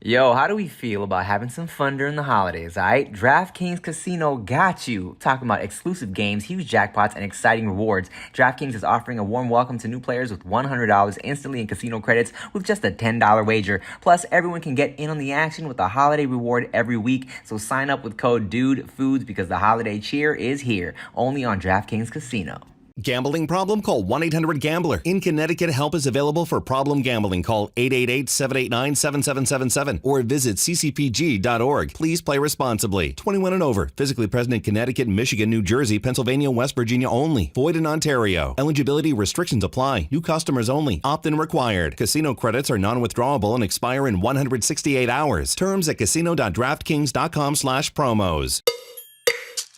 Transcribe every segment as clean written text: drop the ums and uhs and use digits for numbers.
Yo, how do we feel about having some fun during the holidays, alright? DraftKings Casino got you. Talking about exclusive games, huge jackpots, and exciting rewards. DraftKings is offering a warm welcome to new players with $100 instantly in casino credits with just a $10 wager. Plus, everyone can get in on the action with a holiday reward every week. So sign up with code DUDEFOODS because the holiday cheer is here, only on DraftKings Casino. Gambling problem? Call 1-800-GAMBLER. In Connecticut, help is available for problem gambling. Call 888-789-7777 or visit ccpg.org. Please play responsibly. 21 and over. Physically present in Connecticut, Michigan, New Jersey, Pennsylvania, West Virginia only. Void in Ontario. Eligibility restrictions apply. New customers only. Opt-in required. Casino credits are non-withdrawable and expire in 168 hours. Terms at casino.draftkings.com/promos.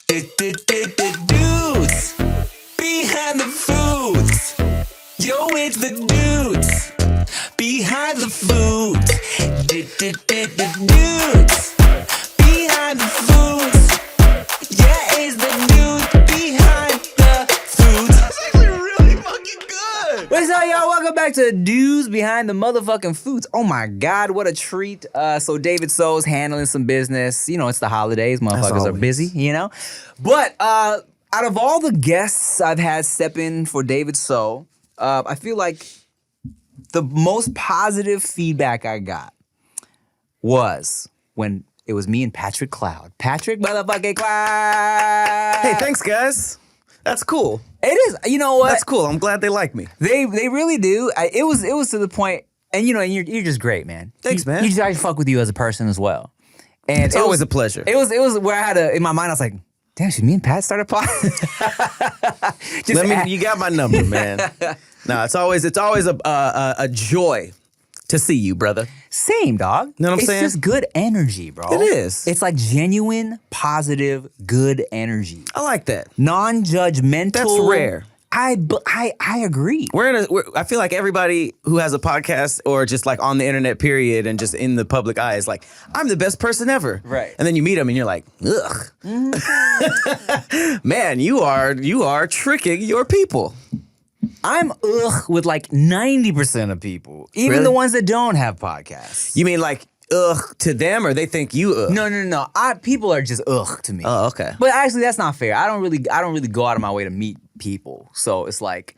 Dudes behind the foods. Yo, it's the dudes behind the foods. Dudes behind the foods. Yeah, it's the dudes behind the foods. That's actually really fucking good. What's up, y'all? Welcome back to Dudes Behind the Motherfucking Foods. Oh my God, what a treat. So David So's handling some business. You know, it's the holidays. Motherfuckers are busy, you know? But out of all the guests I've had step in for David So, I feel like the most positive feedback I got was when it was me and Patrick Cloud. Patrick motherfucking Cloud. Hey, thanks, guys. That's cool. It is. You know what? That's cool. I'm glad they like me. They really do. It was to the point, and you know, you're just great, man. Thanks, man. You just I fuck with you as a person as well. And It's always a pleasure. It was where I had in my mind, I was like, damn, should me and Pat start a pod? You got my number, man. No, it's always a joy to see you, brother. Same, dog. Know what I'm saying? It's just good energy, bro. It is. It's like genuine, positive, good energy. I like that. Non-judgmental. That's rare. I agree. I feel like everybody who has a podcast or just like on the internet, period, and just in the public eye is like, I'm the best person ever. Right. And then you meet them and you're like, ugh. Man, you are tricking your people. I'm with like 90% of people, even Really? the ones that don't have podcasts. You mean like, ugh to them, or they think you ugh? No. People are just to me. Oh, okay. But actually, that's not fair. I don't really go out of my way to meet people. So it's like,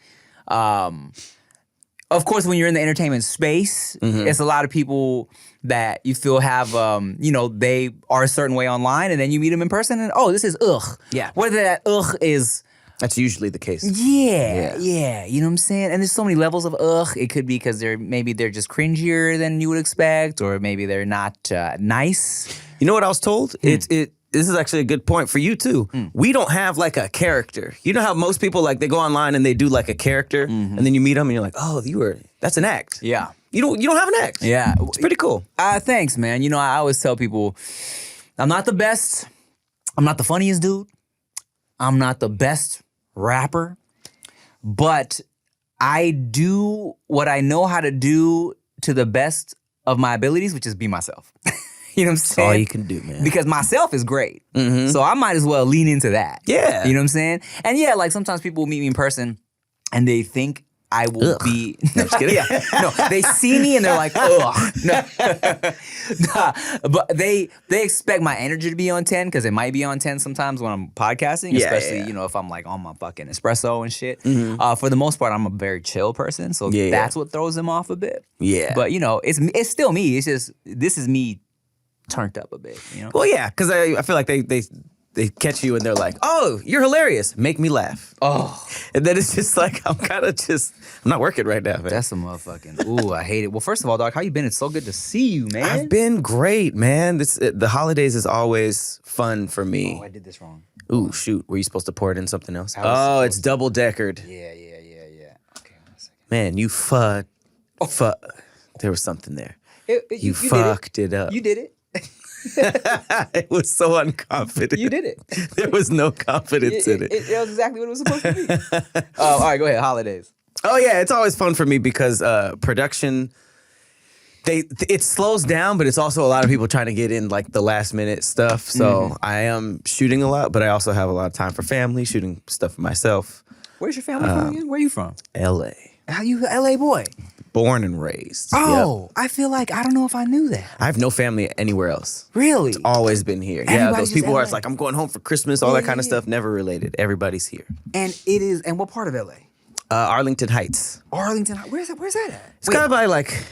of course, when you're in the entertainment space, it's a lot of people that you feel have, they are a certain way online, and then you meet them in person, and this is ugh. Yeah. Whether that ugh is. That's usually the case. Yeah, you know what I'm saying? And there's so many levels of ugh. It could be because they're just cringier than you would expect, or maybe they're not nice. You know what I was told? This is actually a good point for you too. We don't have like a character. You know how most people like they go online and they do like a character, and then you meet them and you're like, oh, that's an act. Yeah. You don't have an act. Yeah. It's pretty cool. Thanks, man. You know, I always tell people, I'm not the best. I'm not the funniest dude. I'm not the best rapper, but I do what I know how to do to the best of my abilities, which is be myself. You know what I'm saying? All you can do, man. Because myself is great. So I might as well lean into that. Yeah. You know what I'm saying? And yeah, like sometimes people meet me in person and they think I will be. No, just kidding. Yeah. No, they see me and they're like, ugh. No. Nah, but they expect my energy to be on 10 because it might be on 10 sometimes when I'm podcasting, especially, you know, if I'm like on my fucking espresso and shit. For the most part, I'm a very chill person. So that's what throws them off a bit. Yeah. But, you know, it's still me. It's just, this is me turned up a bit, you know? Well, yeah, because I feel like they catch you and they're like, oh, you're hilarious. Make me laugh. Oh. And then it's just like, I'm not working right now, man. That's a motherfucking, ooh, I hate it. Well, first of all, dog, how you been? It's so good to see you, man. I've been great, man. The holidays is always fun for me. Oh, I did this wrong. Ooh, shoot. Were you supposed to pour it in something else? I was It's double-deckered. Yeah. Okay, 1 second. Man, you there was something there. You did fucked it up. You did it. It was so unconfident. You did it. There was no confidence in it. It was exactly what it was supposed to be. All right, go ahead. Holidays. Oh, yeah. It's always fun for me because production, it slows down, but it's also a lot of people trying to get in like the last minute stuff. So I am shooting a lot, but I also have a lot of time for family, shooting stuff for myself. Where's your family from again? Where are you from? L.A. How you LA boy? born and raised. Oh, Yep. I feel like I don't know if I knew that. I have no family anywhere else. Really? Always been here. Yeah, Everybody's those just people where LA. it's like, I'm going home for Christmas, all that kind of yeah. stuff, never related. Everybody's here. And it is. And what part of LA? Arlington Heights. Arlington. Where's that? Where's that at? It's kind of by like,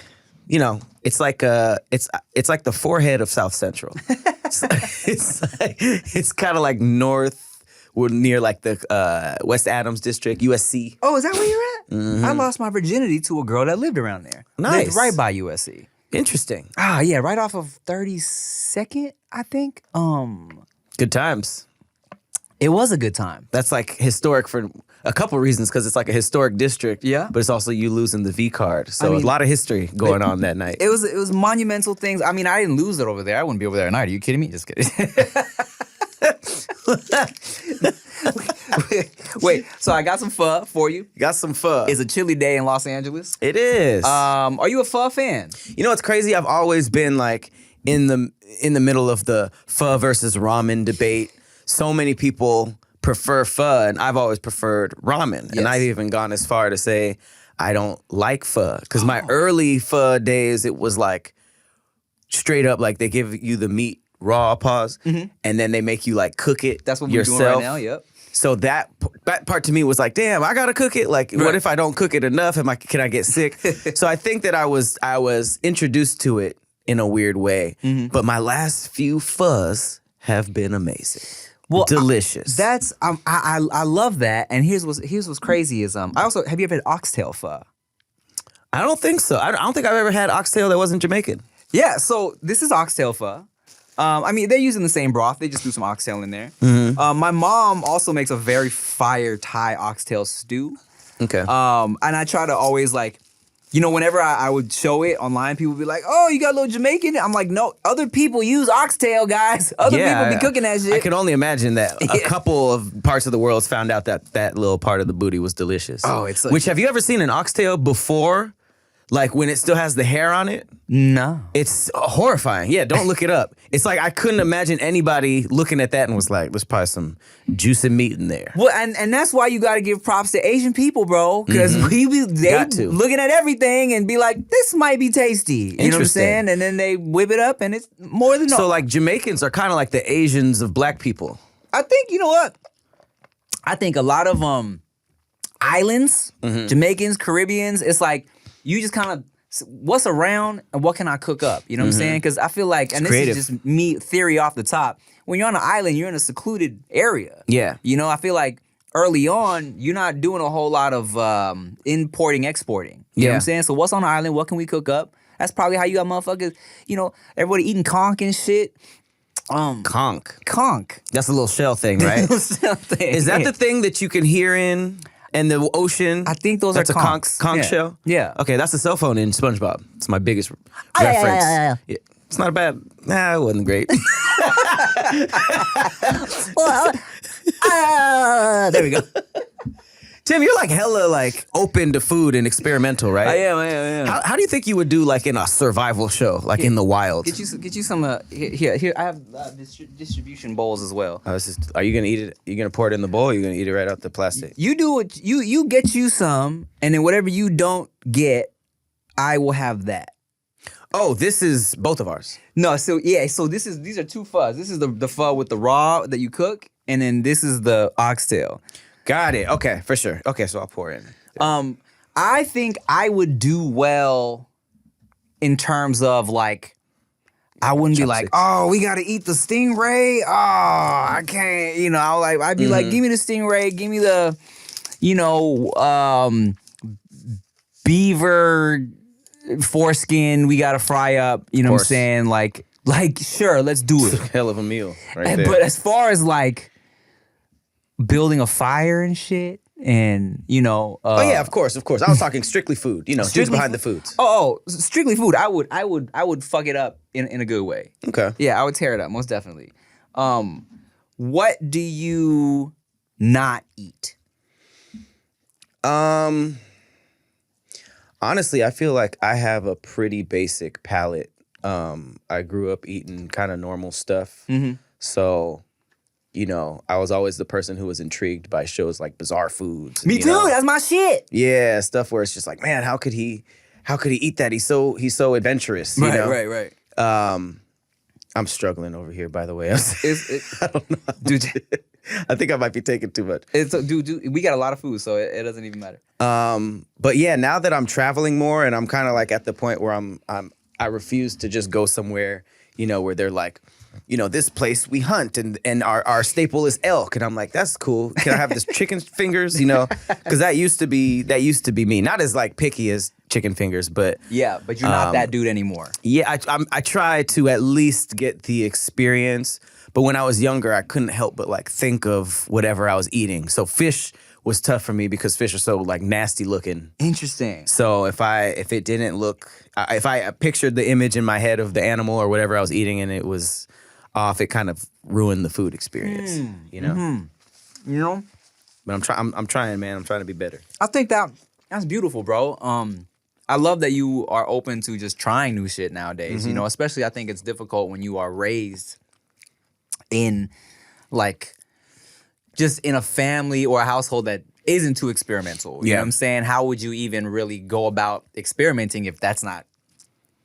you know, it's like it's like the forehead of South Central. it's kind of like north. We're near like the West Adams district, USC. Oh, is that where you're at? I lost my virginity to a girl that lived around there. Nice. Lived right by USC. Interesting. Ah, yeah, right off of 32nd, I think. Good times. It was a good time. That's like historic for a couple reasons because it's like a historic district. Yeah. But it's also you losing the V card. So I mean, a lot of history going on that night. It was monumental things. I mean, I didn't lose it over there. I wouldn't be over there at night. Are you kidding me? Just kidding. Wait, so I got some pho for you. Got some pho. It's a chilly day in Los Angeles. It is. Are you a pho fan? You know what's crazy? I've always been like in the middle of the pho versus ramen debate. So many people prefer pho, and I've always preferred ramen. Yes. And I've even gone as far to say I don't like pho because my early pho days, it was like straight up like they give you the meat raw, pause, and then they make you like cook it. That's what we're yourself. doing right now. Yep. So that part to me was like, damn, I gotta cook it. Like, what if I don't cook it enough? Can I get sick? So I think that I was introduced to it in a weird way. But my last few phos have been amazing. Well, delicious. That's I love that. And here's what's crazy is I also have you ever had oxtail pho? I don't think so. I don't think I've ever had oxtail that wasn't Jamaican. Yeah. So this is oxtail pho. I mean, they're using the same broth. They just do some oxtail in there. My mom also makes a very fire Thai oxtail stew. Okay. And I try to always like, you know, whenever I would show it online, people would be like, "Oh, you got a little Jamaican." I'm like, "No, other people use oxtail, guys. Other people be cooking that shit." I can only imagine that a couple of parts of the world found out that little part of the booty was delicious. Oh, it's like- Which, have you ever seen an oxtail before? Like when it still has the hair on it? No. It's horrifying. Yeah, don't look it up. It's like I couldn't imagine anybody looking at that and was like, "There's probably some juicy meat in there." Well, and that's why you got to give props to Asian people, bro, because they Got to. looking at everything and be like, "This might be tasty." You know what I'm Interesting. saying? And then they whip it up, and it's more than So like Jamaicans are kind of like the Asians of black people. I think you know what? I think a lot of islands, Jamaicans, Caribbeans, it's like you just kind of what's around and what can I cook up? You know what I'm saying? Because I feel like, and this creative. is just me theory off the top. When you're on an island, you're in a secluded area. Yeah. You know, I feel like early on, you're not doing a whole lot of importing, exporting. You know what Yeah. I'm saying? So what's on the island? What can we cook up? That's probably how you got motherfuckers, you know, everybody eating conch and shit. Conch. Conch. That's a little shell thing, right? Something. Is that the thing that you can hear in the ocean? I think those that's are a conch conchs. Yeah. shell? Yeah. Okay, that's the cell phone in SpongeBob. It's my biggest reference. Yeah. It's not a bad. Nah, it wasn't great. There we go. Tim, you're like hella like open to food and experimental, right? I am. How do you think you would do like in a survival show, like in the wild? Get you some here. I have distribution bowls as well. Are you gonna eat it? You gonna pour it in the bowl? Or you gonna eat it right out the plastic? You do what you get you some, and then whatever you don't get, I will have that. Oh, this is both of ours. No, so these are two pho's. This is the pho with the raw that you cook, and then this is the oxtail. Got it. Okay, for sure. Okay, so I'll pour in. I think I would do well in terms of like, I wouldn't be like, Chopsticks. oh, we gotta eat the stingray. Oh, I can't. You know, I'd be like, give me the stingray, give me the, you know, beaver foreskin. We gotta fry up. You know what I'm course. saying? Like sure, let's do it. Hell of a meal, right there. But as far as like building a fire and shit, and you know, Oh yeah, of course. I was talking strictly food. You know, who's behind the foods. Strictly food. I would fuck it up in a good way. Okay. Yeah, I would tear it up most definitely. What do you not eat? Honestly, I feel like I have a pretty basic palate. I grew up eating kind of normal stuff. So, you know, I was always the person who was intrigued by shows like Bizarre Foods. Me you too. know? That's my shit. Yeah, stuff where it's just like, man, how could he how could he eat that? He's so adventurous. You know? right. I'm struggling over here, by the way. I don't know, dude. I think I might be taking too much. Dude, we got a lot of food, so it doesn't even matter. But yeah, now that I'm traveling more, and I'm kind of like at the point where I refuse to just go somewhere, where they're like, this place we hunt and our staple is elk, and I'm like, that's cool. Can I have this chicken fingers? Because that used to be me. Not as like picky as chicken fingers, but Yeah, but you're not that dude anymore. yeah, I try to at least get the experience. But when I was younger, I couldn't help but like think of whatever I was eating. So fish was tough for me because fish are so like nasty looking. Interesting. So if it didn't look, if I pictured the image in my head of the animal or whatever I was eating and it was off, it kind of ruined the food experience. Mm-hmm. But I'm trying, man. I'm trying to be better. I think that's beautiful, bro. I love that you are open to just trying new shit nowadays. Especially I think it's difficult when you are raised in like just in a family or a household that isn't too experimental. You know what I'm saying? How would you even really go about experimenting if that's not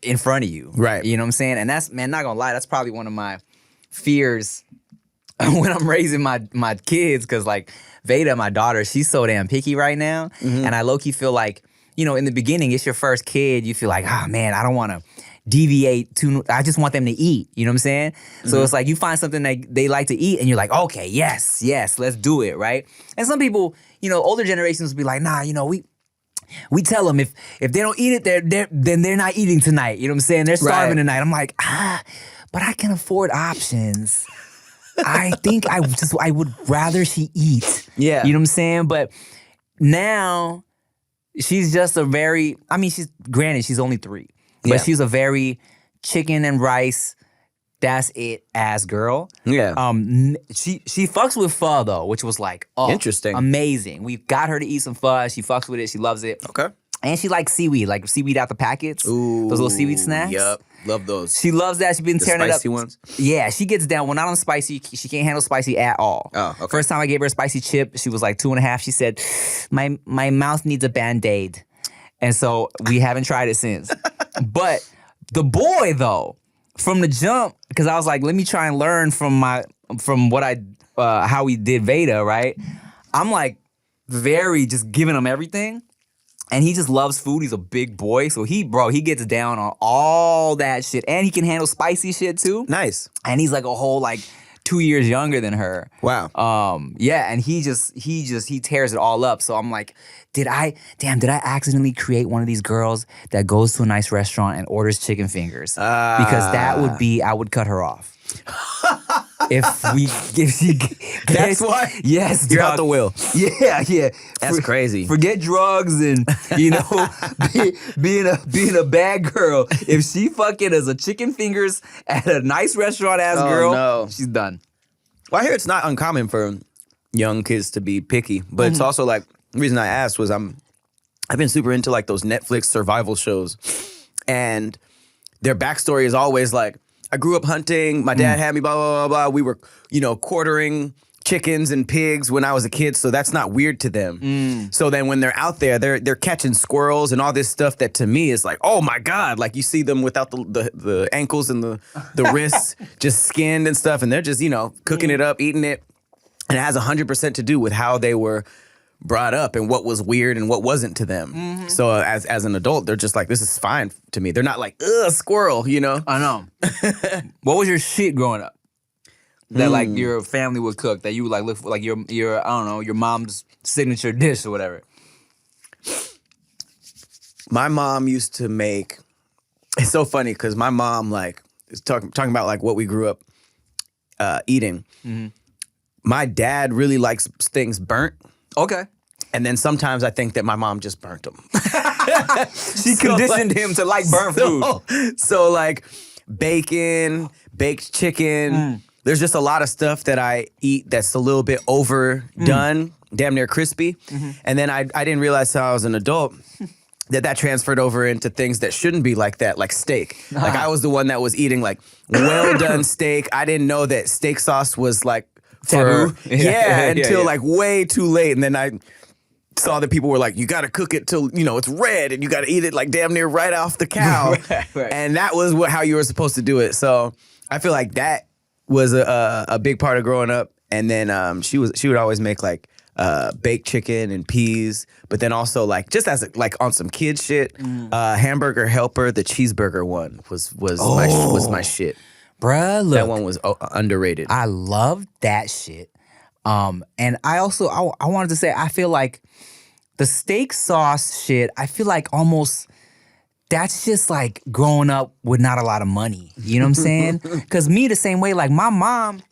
in front of you? Right. You know what I'm saying? And that's, man, not gonna lie, that's probably one of my fears when I'm raising my kids, because like Veda, my daughter, she's so damn picky right now. And I low-key feel like, in the beginning, it's your first kid, you feel like, man, I don't want to deviate too. I just want them to eat. You know what I'm saying? So it's like you find something that they like to eat and you're like, okay, yes, let's do it, right? And some people, older generations will be like, nah, we tell them if they don't eat it, then they're not eating tonight. You know what I'm saying? They're starving tonight. I'm like, but I can afford options. I think I would rather she eat. Yeah. You know what I'm saying? But now she's just she's only 3. But she's a very chicken and rice, that's it ass girl. Yeah. She fucks with pho though, which was like, interesting. Amazing. We got her to eat some pho. She fucks with it. She loves it. Okay. And she likes seaweed, like seaweed out the packets. Ooh, those little seaweed snacks. Yep. Love those. She loves that. She's been The tearing it up. spicy ones? Yeah, she gets down. When not on spicy, she can't handle spicy at all. Oh, okay. First time I gave her a spicy chip, she was like 2.5. She said, my mouth needs a Band-Aid. And so we haven't tried it since. But the boy, though, from the jump, because I was like, let me try and learn from how we did Veda, right? I'm like very just giving him everything. And he just loves food. He's a big boy. So he gets down on all that shit. And he can handle spicy shit too. Nice. And he's like a whole like 2 years younger than her. Wow. Yeah, and he tears it all up. So I'm like, did I accidentally create one of these girls that goes to a nice restaurant and orders chicken fingers? Because I would cut her off. if she That's why? Yes, You're dog. out the will. Yeah. That's crazy. Forget drugs and being a bad girl. If she fucking is a chicken fingers at a nice restaurant ass girl, no. she's done. Well, I hear it's not uncommon for young kids to be picky, but it's also like, the reason I asked was I've been super into like those Netflix survival shows, and their backstory is always like, I grew up hunting, my dad had me, blah, blah, blah, blah. We were, quartering chickens and pigs when I was a kid, so that's not weird to them. So then when they're out there, they're catching squirrels and all this stuff that to me is like, oh my God, like you see them without the ankles and the wrists, just skinned and stuff, and they're just, cooking it up, eating it. And it has 100% to do with how they were brought up and what was weird and what wasn't to them. So as an adult, they're just like, this is fine to me. They're not like, ugh, squirrel, I know. What was your shit growing up that like your family would cook that you would like look for, like your I don't know, your mom's signature dish or whatever? My mom used to make, it's so funny because my mom like is talking about like what we grew up eating. My dad really likes things burnt. Okay. And then sometimes I think that my mom just burnt them. She conditioned him to like burnt food. So like bacon, baked chicken. There's just a lot of stuff that I eat that's a little bit overdone, damn near crispy. And then I didn't realize till I was an adult that transferred over into things that shouldn't be like that, like steak. Like I was the one that was eating like well done steak. I didn't know that steak sauce was like Taboo? until like way too late. And then saw that people were like, you got to cook it till, it's red and you got to eat it like damn near right off the cow. Right. And that was how you were supposed to do it. So I feel like that was a big part of growing up. And then she would always make like baked chicken and peas, but then also like just as like on some kid shit, Hamburger Helper, the cheeseburger one was my shit. Bruh, look. That one was underrated. I love that shit. And I also I wanted to say I feel like the steak sauce shit, I feel like almost that's just like growing up with not a lot of money. You know what I'm saying? Cause me the same way, like my mom,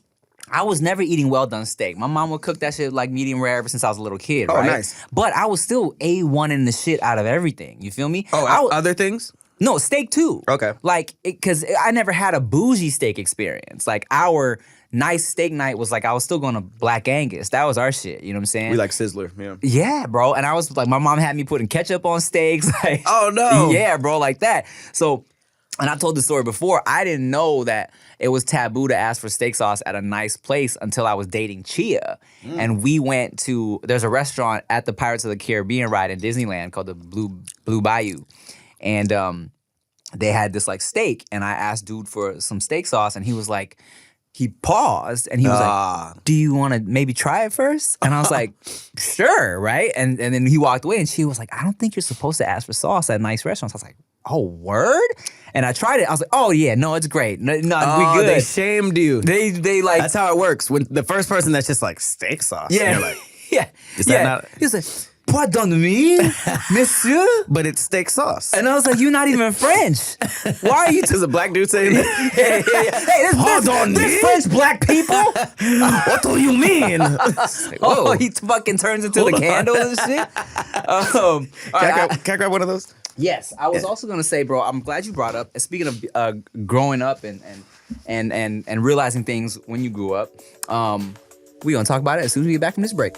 I was never eating well done steak. My mom would cook that shit like medium rare ever since I was a little kid, right? Nice. But I was still A1 in the shit out of everything. You feel me? Other things? No, steak too. Okay. Like, because I never had a bougie steak experience. Like, our nice steak night was like, I was still going to Black Angus. That was our shit. You know what I'm saying? We like Sizzler, yeah. Yeah, bro. And I was like, my mom had me putting ketchup on steaks. Like, Oh, no. Yeah, bro, like that. So, and I told the story before, I didn't know that it was taboo to ask for steak sauce at a nice place until I was dating Chia. And we went to, there's a restaurant at the Pirates of the Caribbean ride in Disneyland called the Blue Bayou. And they had this like steak, and I asked dude for some steak sauce, and he was like, he paused, and he was like, do you want to maybe try it first? And I was like, sure, right? And then he walked away, and she was like, I don't think you're supposed to ask for sauce at nice restaurants. I was like, oh, word? And I tried it. I was like, oh yeah, no, it's great. No, we good. They shamed you. They like. That's how it works. When the first person that's just like steak sauce. Yeah. You're like, yeah. Is that not- He's like, pardon me, monsieur? but it's steak sauce. And I was like, you're not even French. Why are you... Does a black dude say that? Hey, this French black people? What do you mean? Oh, he fucking turns into the candle and shit? All right, Can I grab one of those? yes, I was also gonna say, bro, I'm glad you brought up, speaking of growing up and realizing things when you grew up, we're gonna talk about it as soon as we get back from this break.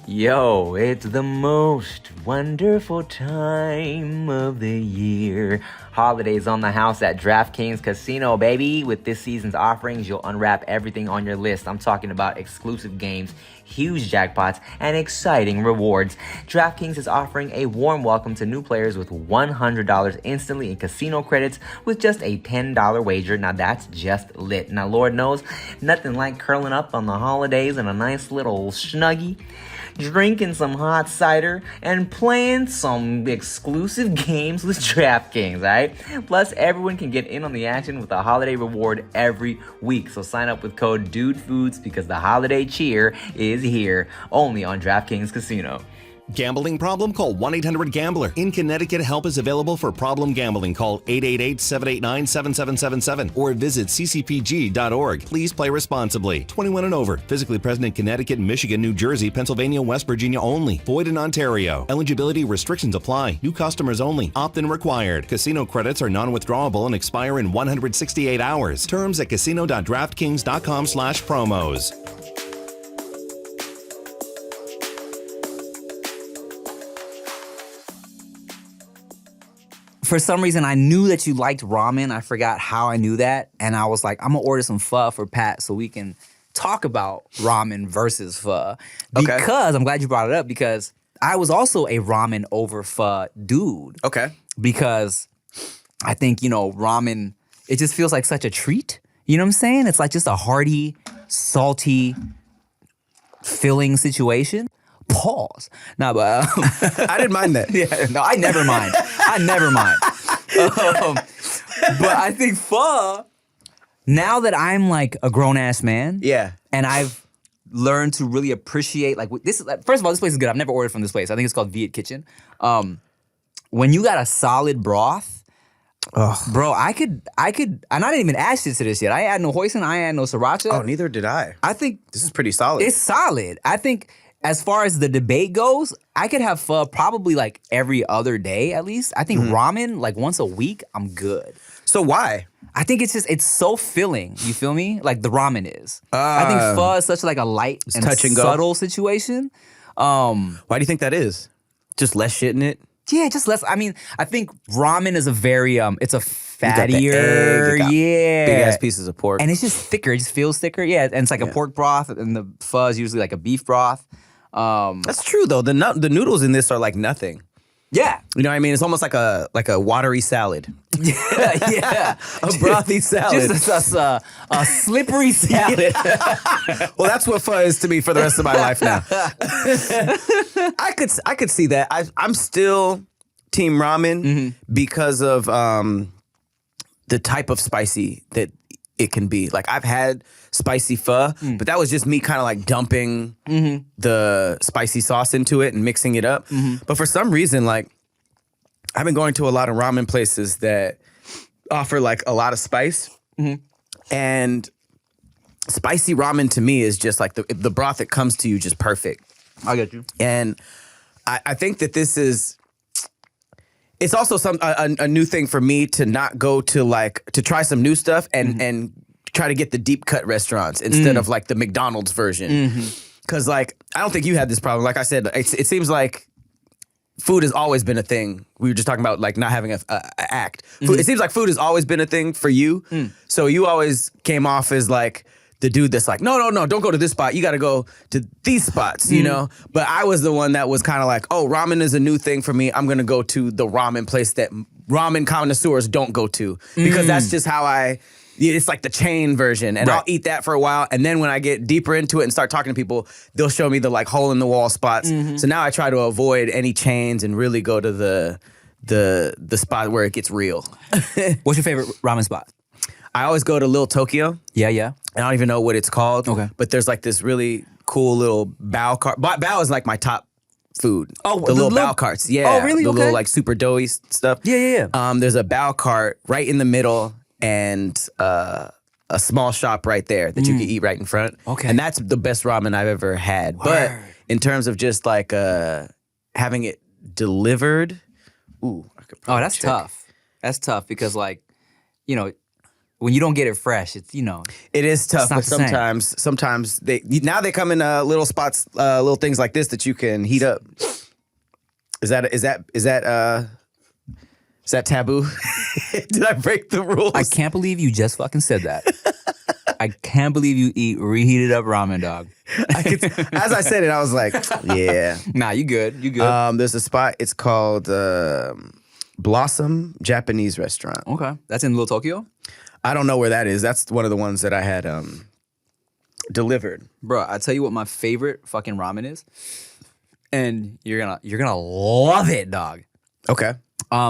Yo, it's the most wonderful time of the year. Holidays on the house at DraftKings Casino, baby. With this season's offerings, you'll unwrap everything on your list. I'm talking about exclusive games, huge jackpots, and exciting rewards. DraftKings is offering a warm welcome to new players with $100 instantly in casino credits with just a $10 wager. Now that's just lit. Now, Lord knows, nothing like curling up on the holidays in a nice little snuggie, drinking some hot cider, and playing some exclusive games with DraftKings, alright? Plus, everyone can get in on the action with a holiday reward every week. So sign up with code DUDEFOODS because the holiday cheer is here, only on DraftKings Casino. Gambling problem? Call 1-800-GAMBLER. In Connecticut, help is available for problem gambling. Call 888-789-7777 or visit ccpg.org. Please play responsibly. 21 and over. Physically present in Connecticut, Michigan, New Jersey, Pennsylvania, West Virginia only. Void in Ontario. Eligibility restrictions apply. New customers only. Opt-in required. Casino credits are non-withdrawable and expire in 168 hours. Terms at casino.draftkings.com/promos. For some reason, I knew that you liked ramen. I forgot how I knew that. And I was like, I'm going to order some pho for Pat so we can talk about ramen versus pho. Okay. Because, I'm glad you brought it up, because I was also a ramen over pho dude. Okay. Because I think, ramen, it just feels like such a treat. You know what I'm saying? It's like just a hearty, salty, filling situation. Pause. No, but I didn't mind that. yeah, no, I never mind. But I think pho, now that I'm like a grown ass man, Yeah. and I've learned to really appreciate like this. First of all, this place is good. I've never ordered from this place. I think it's called Viet Kitchen. When you got a solid broth, bro, I could, and I didn't even add shit to this yet. I add no hoisin, I add no sriracha. Oh, neither did I. I think This is pretty solid. it's solid. I think as far as the debate goes, I could have pho probably like every other day at least. I think ramen like once a week, I'm good. So why? I think it's so filling. You feel me? Like the ramen is. I think pho is such like a light and touch and go. subtle situation. Why do you think that is? Just less shit in it? Yeah, just less. I mean, I think ramen is a very it's a got the egg, fattier, it got yeah, big ass pieces of pork. and it's just thicker. It just feels thicker. Yeah, and it's like a pork broth, and the pho is usually like a beef broth. That's true though. The noodles in this are like nothing. Yeah, You know what I mean? It's almost like a watery salad, yeah, a brothy salad. just a slippery salad. Well, that's what pho is to me for the rest of my life now. I could see that. I'm still team ramen because of the type of spicy that it can be. Like I've had spicy pho, but that was just me kind of like dumping the spicy sauce into it and mixing it up. But for some reason, like I've been going to a lot of ramen places that offer like a lot of spice, and spicy ramen to me is just like the broth that comes to you just perfect. I get you. And I think that this is, it's also a new thing for me to not go to like, to try some new stuff and try to get the deep cut restaurants instead of like the McDonald's version. Cause like, I don't think you had this problem. Like I said, it seems like food has always been a thing. We were just talking about like not having a act. Food, it seems like food has always been a thing for you. So you always came off as like the dude that's like, no, don't go to this spot. You got to go to these spots, you know? But I was the one that was kind of like, oh, ramen is a new thing for me. I'm going to go to the ramen place that ramen connoisseurs don't go to because that's just how it's like the chain version. And I'll eat that for a while. And then when I get deeper into it and start talking to people, they'll show me the like hole in the wall spots. So now I try to avoid any chains and really go to the spot where it gets real. What's your favorite ramen spot? I always go to Little Tokyo. Yeah. I don't even know what it's called. Okay. But there's like this really cool little bao cart. Bao is like my top food. Oh, the the little little- bao carts. Yeah. Oh, really? The Okay. little like super doughy stuff. Yeah. There's a bao cart right in the middle and a small shop right there that you can eat right in front. Okay. And that's the best ramen I've ever had. But in terms of just like having it delivered, I could Oh, probably that's check. tough. That's tough because like, you know, when you don't get it fresh, it's, you know. It is tough, not but the same. sometimes they come in little spots, little things like this that you can heat up. Is that taboo? Did I break the rules? I can't believe you just fucking said that. I can't believe you eat reheated up ramen, dog. As I said it, I was like, yeah. Nah, you good. You good. There's a spot. It's called Blossom Japanese Restaurant. Okay. That's in Little Tokyo? I don't know where that is. That's one of the ones that I had delivered. Bro, I tell you what my favorite fucking ramen is. And you're gonna love it, dog. Okay.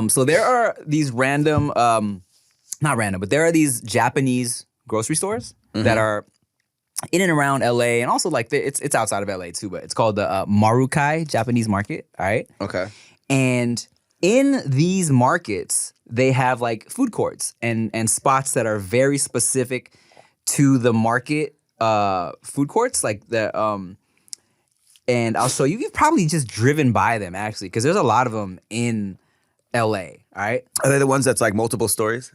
So there are these random, not random, but there are these Japanese grocery stores that are in and around LA, and also like it's outside of LA too. But it's called the Marukai Japanese Market. All right, Okay. and in these markets they have like food courts and spots that are very specific to the market food courts, like the and I'll show you. You've probably just driven by them actually, because there's a lot of them in LA, all right? Are they the ones that's like multiple stories?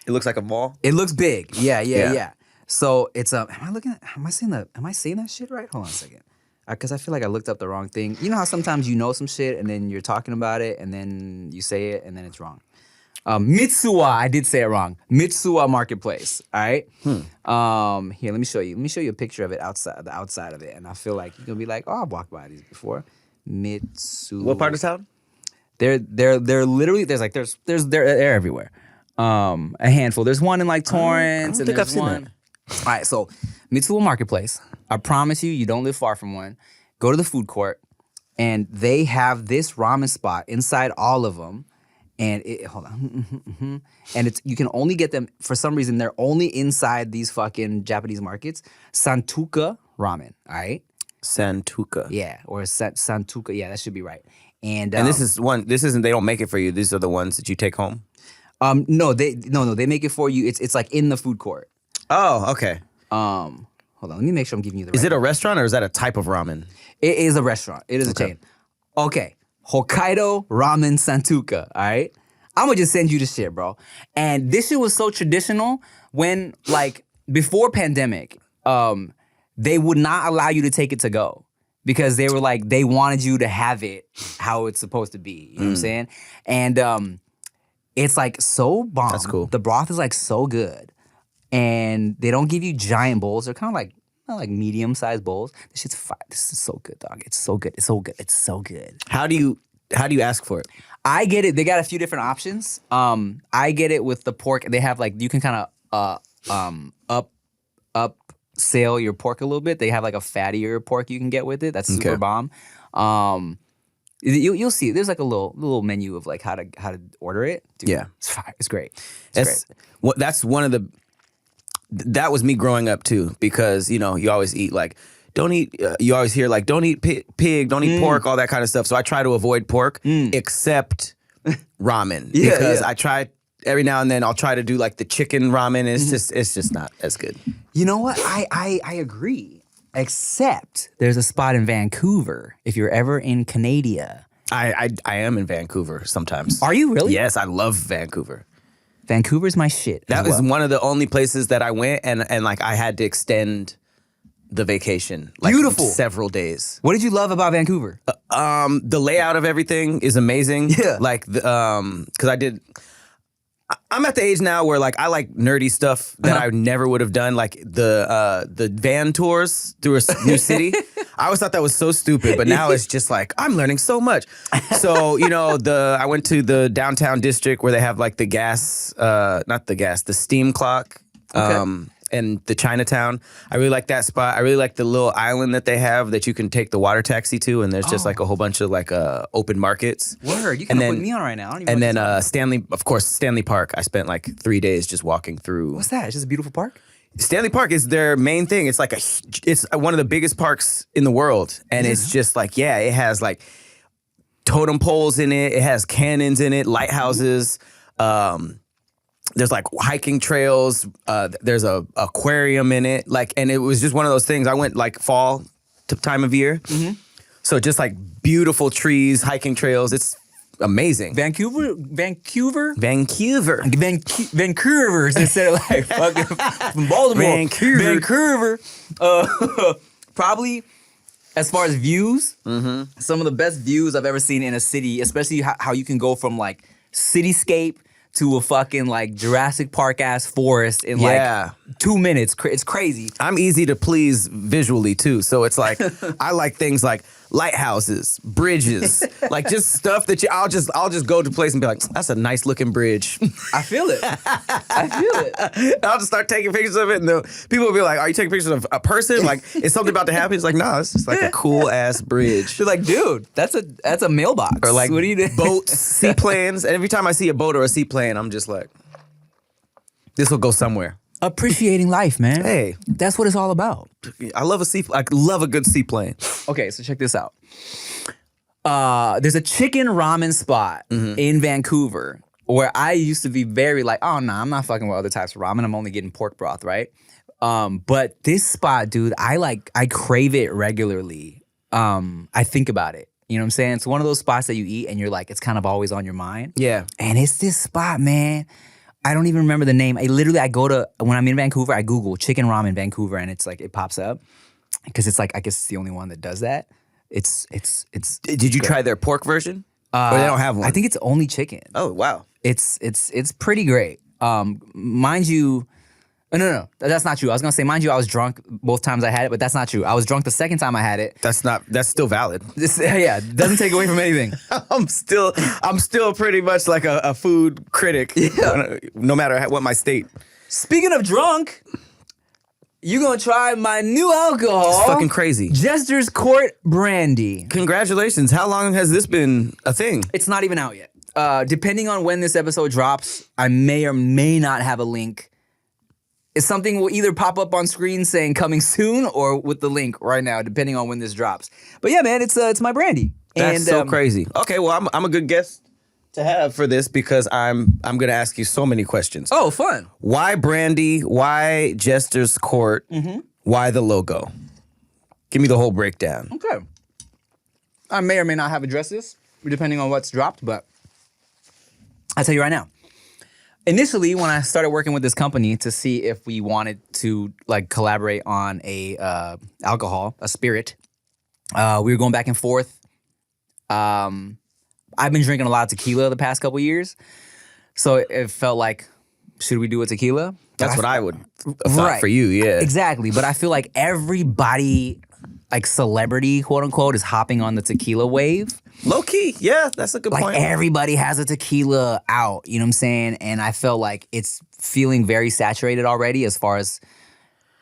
It looks like a mall. It looks big. Yeah. Yeah. So it's am I saying that shit right? Hold on a second. Because I feel like I looked up the wrong thing. You know how sometimes you know some shit and then you're talking about it and then you say it and then it's wrong. Mitsuwa, I did say it wrong. Mitsuwa Marketplace, all right? Here, let me show you. Let me show you a picture of it the outside of it. And I feel like you're going to be like, oh, I've walked by these before. Mitsuwa. What part of town? They're literally they're everywhere. A handful. There's one in like Torrance. I don't and think there's I've seen one. that. All right, so Mitsuwa Marketplace. I promise you don't live far from one. Go to the food court, and they have this ramen spot inside all of them. And hold on, and you can only get them for some reason. They're only inside these fucking Japanese markets. Santuka ramen. All right. Santuka. Yeah, or Santuka. Yeah, that should be right. And And this isn't, they don't make it for you. These are the ones that you take home. No, they make it for you. It's like in the food court. Oh, okay. Hold on, let me make sure I'm giving you the right. Is it a restaurant or is that a type of ramen? It is a restaurant. It is a chain. Okay. Hokkaido Ramen Santuka, all right? I'm gonna just send you the shit, bro. And this shit was so traditional when, like, before pandemic, they would not allow you to take it to go because they were like, they wanted you to have it how it's supposed to be. You know what I'm saying? And it's like so bomb. That's cool. The broth is like so good. And they don't give you giant bowls. They're kind of like, not like medium-sized bowls. This shit's fire. This is so good, dog. It's so good. It's so good. It's so good. How do you ask for it? I get it. They got a few different options. I get it with the pork. They have like, you can kind of up sale your pork a little bit. They have like a fattier pork you can get with it. That's super Okay. bomb. You'll see. There's like a little menu of like how to order it. Dude, Yeah. it's fire. It's great. It's great. That's one of the. That was me growing up too, because you always eat like. Don't eat. You always hear like, don't eat pig, don't eat pork, all that kind of stuff. So I try to avoid pork, except ramen, because I try every now and then. I'll try to do like the chicken ramen. It's just not as good. You know what? I agree. Except there's a spot in Vancouver. If you're ever in Canada, I am in Vancouver sometimes. Are you really? Yes, I love Vancouver. Vancouver's my shit. That as was well. one of the only places that I went, and like I had to extend the vacation, like Beautiful. several days. What did you love about Vancouver? The layout of everything is amazing. Yeah. Like because I'm at the age now where like I like nerdy stuff that I never would have done, like the van tours through a new city. I always thought that was so stupid, but now it's just like I'm learning so much. So I went to the downtown district where they have like the steam clock. And the Chinatown. I really like that spot. I really like the little island that they have that you can take the water taxi to, and there's just like a whole bunch of like open markets. Word, you kind of put me on right now. I don't even And know what then Stanley Park. I spent like 3 days just walking through. what's that? It's just a beautiful park? Stanley Park is their main thing. It's like it's one of the biggest parks in the world, and it's just like it has like totem poles in it. It has cannons in it, lighthouses. There's like hiking trails. There's a aquarium in it. Like, and it was just one of those things. I went like fall time of year, so just like beautiful trees, hiking trails. It's amazing. Vancouver? Vancouver. Vancouver's instead of like fucking from Baltimore. Vancouver. Probably as far as views, some of the best views I've ever seen in a city, especially how you can go from like cityscape to a fucking like Jurassic Park ass forest in like 2 minutes. It's crazy. I'm easy to please visually too, so it's like I like things like lighthouses, bridges, like just stuff that I'll just go to a place and be like, that's a nice looking bridge. I feel it. I'll just start taking pictures of it, and people will be like, are you taking pictures of a person? Like, is something about to happen? It's like, no, it's just like a cool ass bridge. You're like, dude, that's a mailbox. Or like what do you do? boats, seaplanes. And every time I see a boat or a seaplane, I'm just like, this will go somewhere. Appreciating life, man. Hey. That's what it's all about. I love a good seaplane. Okay, so check this out. There's a chicken ramen spot in Vancouver where I used to be very like, oh, no, I'm not fucking with other types of ramen. I'm only getting pork broth, right? But this spot, dude, I crave it regularly. I think about it. You know what I'm saying? It's one of those spots that you eat and you're like, it's kind of always on your mind. Yeah. And it's this spot, man. I don't even remember the name. When I'm in Vancouver, I Google chicken ramen Vancouver, and it's like, it pops up. Because it's like, I guess it's the only one that does that. It's Did you try their pork version? Or they don't have one? I think it's only chicken. Oh, wow. It's pretty great. Mind you, no, that's not true. I was gonna say, mind you, I was drunk both times I had it, but that's not true. I was drunk the second time I had it. That's still valid. Doesn't take away from anything. I'm still pretty much like a food critic, no matter what my state. Speaking of drunk, you gonna try my new alcohol. It's fucking crazy. Jester's Court Brandy. Congratulations. How long has this been a thing? It's not even out yet. Depending on when this episode drops, I may or may not have a link. Something will either pop up on screen saying coming soon or with the link right now, depending on when this drops. But yeah, man, it's my brandy. That's so crazy. Okay, well, I'm a good guest to have for this because I'm gonna ask you so many questions. Oh, fun. Why brandy? Why Jester's Court? Why the logo? Give me the whole breakdown. Okay. I may or may not have addressed this, depending on what's dropped, but I'll tell you right now. Initially, when I started working with this company to see if we wanted to like collaborate on a alcohol, a spirit, We were going back and forth. I've been drinking a lot of tequila the past couple years, so it felt like, should we do a tequila? That's what I would have thought for you, yeah. Exactly, but I feel like everybody, like celebrity, quote unquote, is hopping on the tequila wave. Low key, yeah, that's a good Like point. everybody has a tequila out, you know what I'm saying? And I felt like it's feeling very saturated already as far as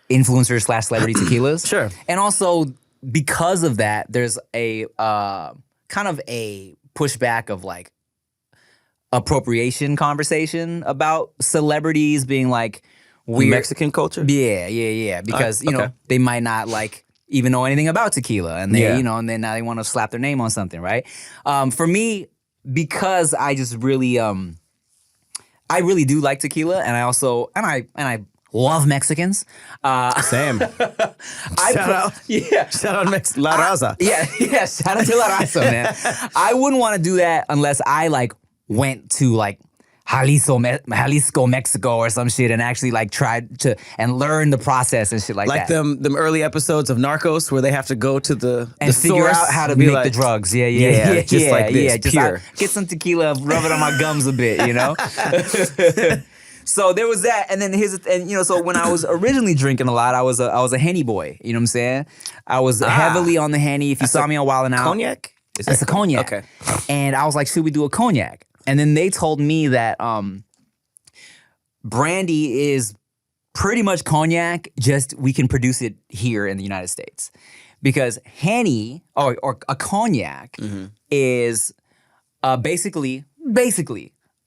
influencers / celebrity tequilas. Sure. And also because of that, there's a kind of a pushback of like appropriation conversation about celebrities being like weird. Mexican culture? Yeah. Because, you know, okay. they might not like even know anything about tequila, and they, Yeah. you know, and then now they want to slap their name on something, right? For me, because I just really, I really do like tequila, and I also, and I love Mexicans. Same. Shout out. Yeah. Shout out La Raza. Yeah, shout out to La Raza, man. I wouldn't want to do that unless I like went to like Jalisco, Mexico or some shit and actually like tried to and learn the process and shit like Like that. them early episodes of Narcos where they have to go to the And figure source, out how to be make like, the drugs. Yeah, just like this, Just pure. get some tequila, rub it on my gums a bit, you know? So there was that, and then so when I was originally drinking a lot, I was a Henny boy. You know what I'm saying? I was heavily on the Henny. If you saw me on Wild 'N Out, Cognac? it's a cognac. Okay. And I was like, should we do a cognac? And then they told me that brandy is pretty much cognac, just we can produce it here in the United States. Because Henny, or a cognac, is basically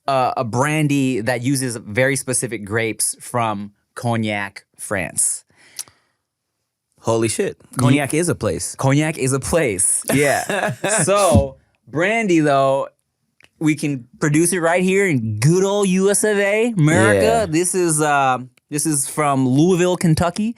a brandy that uses very specific grapes from Cognac, France. Holy shit. Cognac is a place. Cognac is a place. Yeah. So brandy though, we can produce it right here in good old US of A, America. Yeah. This is from Louisville, Kentucky.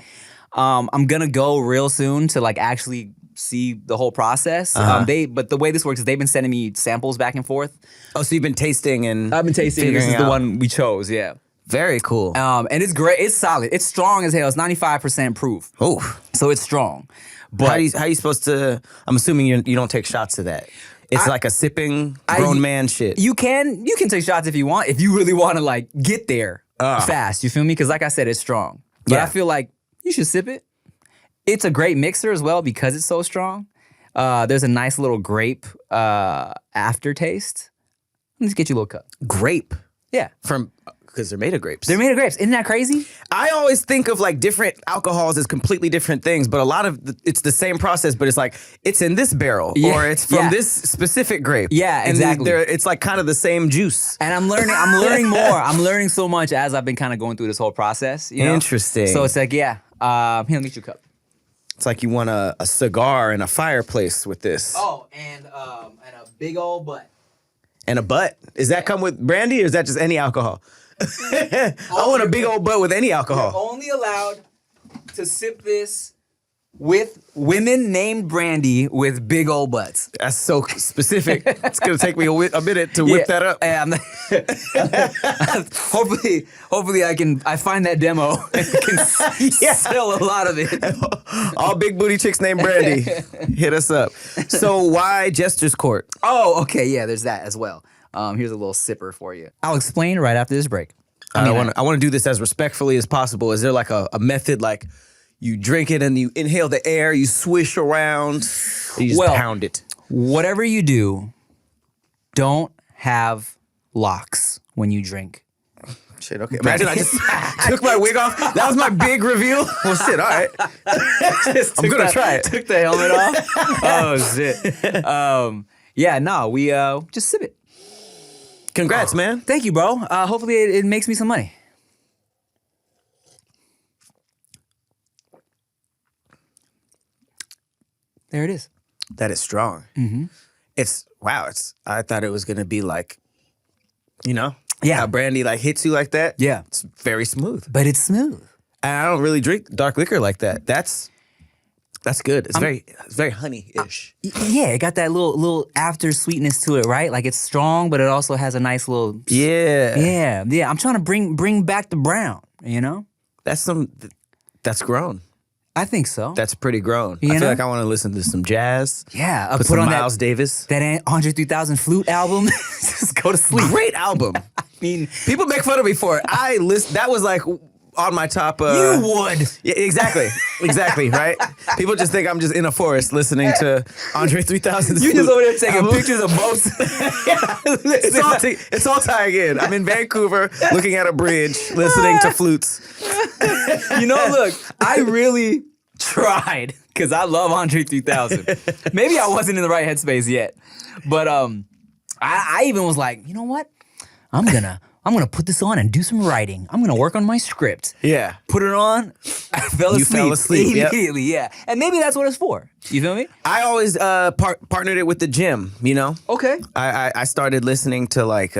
I'm gonna go real soon to like actually see the whole process. But the way this works is they've been sending me samples back and forth. Oh, so you've been tasting and I've been tasting. This figuring is the out. one we chose. Yeah. Very cool. And it's great. It's solid. It's strong as hell. It's 95% proof. Oh. So it's strong. But How you supposed to, I'm assuming you don't take shots of that. It's like a sipping grown man shit. You can take shots if you want, if you really want to like get there fast. You feel me? Because like I said, it's strong. But Yeah. I feel like you should sip it. It's a great mixer as well because it's so strong. There's a nice little grape aftertaste. Let's get you a little cup. Grape. Yeah. Because they're made of grapes. They're made of grapes. Isn't that crazy? I always think of like different alcohols as completely different things, but a lot of it's the same process, but it's like it's in this barrel Yeah, or it's from yeah. this specific grape. Yeah, And exactly. it's like kind of the same juice. And I'm learning more. I'm learning so much as I've been kind of going through this whole process. You know? Interesting. So it's like, yeah, here, let me get you a cup. It's like you want a cigar and a fireplace with this. Oh, and a big old butt. And a butt. Does that come with brandy or is that just any alcohol? I want a big old butt with any alcohol. Only allowed to sip this with women named Brandy with big old butts. That's so specific. It's gonna take me a minute to whip that up. And hopefully I find that demo and can sell a lot of it. All big booty chicks named Brandy. Hit us up. So why Jester's Court? Oh, okay, yeah, there's that as well. Here's a little sipper for you. I'll explain right after this break. I want to do this as respectfully as possible. Is there like a method like you drink it and you inhale the air, you swish around, you just pound it? Whatever you do, don't have locks when you drink. Shit, okay. Imagine I just took my wig off. That was my big reveal. Well, shit, all right. I'm going to try it. Took the helmet off. Oh, shit. Yeah, no, we just sip it. Congrats, man. Thank you, bro. Hopefully it makes me some money. There it is. That is strong. Mm-hmm. I thought it was going to be like, Yeah. how brandy like hits you like that. Yeah. It's very smooth. But it's smooth. And I don't really drink dark liquor like that. That's good. It's very honey-ish. Yeah, it got that little after sweetness to it, right? Like it's strong, but it also has a nice little Yeah. Yeah. I'm trying to bring back the brown, you know? That's grown. I think so. That's pretty grown. You I feel know? like I want to listen to some jazz. Yeah, Put put some on Miles that Davis. that Andre 3000 flute album. Just go to sleep. Great album. I mean, People make fun of me for it. That was like on my top. you would. Yeah, exactly, right? People just think I'm just in a forest listening to Andre 3000. You just over there taking pictures of boats. It's all tying in. I'm in Vancouver, looking at a bridge, listening to flutes. You know, look, I really tried because I love Andre 3000. Maybe I wasn't in the right headspace yet, but I even was like, you know what? I'm gonna put this on and do some writing. I'm gonna work on my script. Yeah. Put it on. I fell asleep. You fell asleep, yep. Immediately. Yeah, and maybe that's what it's for. You feel me? I always partnered it with the gym, you know? Okay. I started listening to like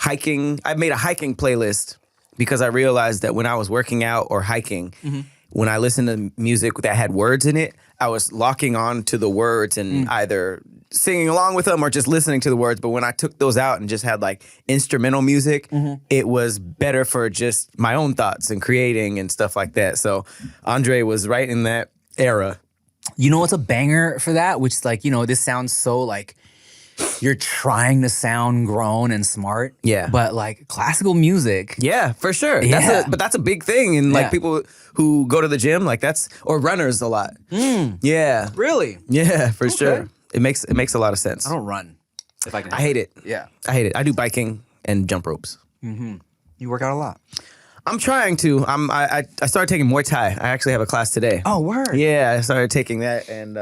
hiking. I made a hiking playlist because I realized that when I was working out or hiking, when I listened to music that had words in it, I was locking on to the words and either singing along with them or just listening to the words. But when I took those out and just had like instrumental music, it was better for just my own thoughts and creating and stuff like that. So Andre was right in that era. You know what's a banger for that? Which is like, you know, this sounds so like you're trying to sound grown and smart. Yeah. But like classical music. Yeah, for sure. Yeah. But that's a big thing. And like Yeah. people who go to the gym, like or runners a lot. Yeah. Really? Yeah, for sure. It makes a lot of sense. I don't run. If I can. I hate it. Yeah. I hate it. I do biking and jump ropes. You work out a lot. I'm trying to. I started taking Muay Thai. I actually have a class today. Oh, word. Yeah, I started taking that, and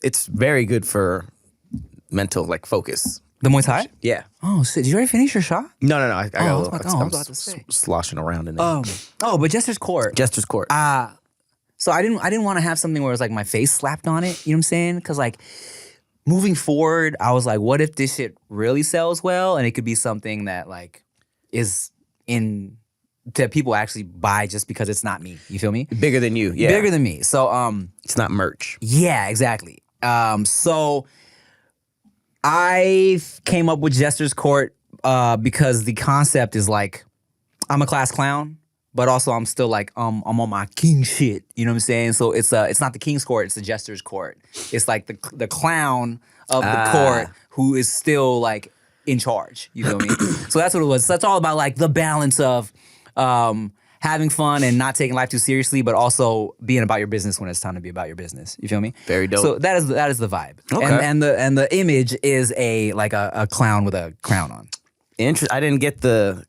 it's very good for mental like focus. The Muay Thai? Yeah. Oh, shit. Did you already finish your shot? No. I got a little. I was about to say. Sloshing around in there. Oh, but Jester's Court. Jester's Court. So I didn't want to have something where it was like my face slapped on it. You know what I'm saying? Because like moving forward, I was like, what if this shit really sells well and it could be something that like is that people actually buy just because it's not me. You feel me? Bigger than you. Yeah. Bigger than me. So It's not merch. yeah, exactly. So I came up with Jester's Court because the concept is like I'm a class clown, but also I'm still like I'm on my king shit. You know what I'm saying? So it's not the king's court, it's the Jester's Court. It's like the clown of the court who is still like in charge. You feel me? So that's what it was. So that's all about like the balance of having fun and not taking life too seriously, but also being about your business when it's time to be about your business. You feel me? Very dope. So that is the vibe. Okay. And the image is a clown with a crown on. I didn't get the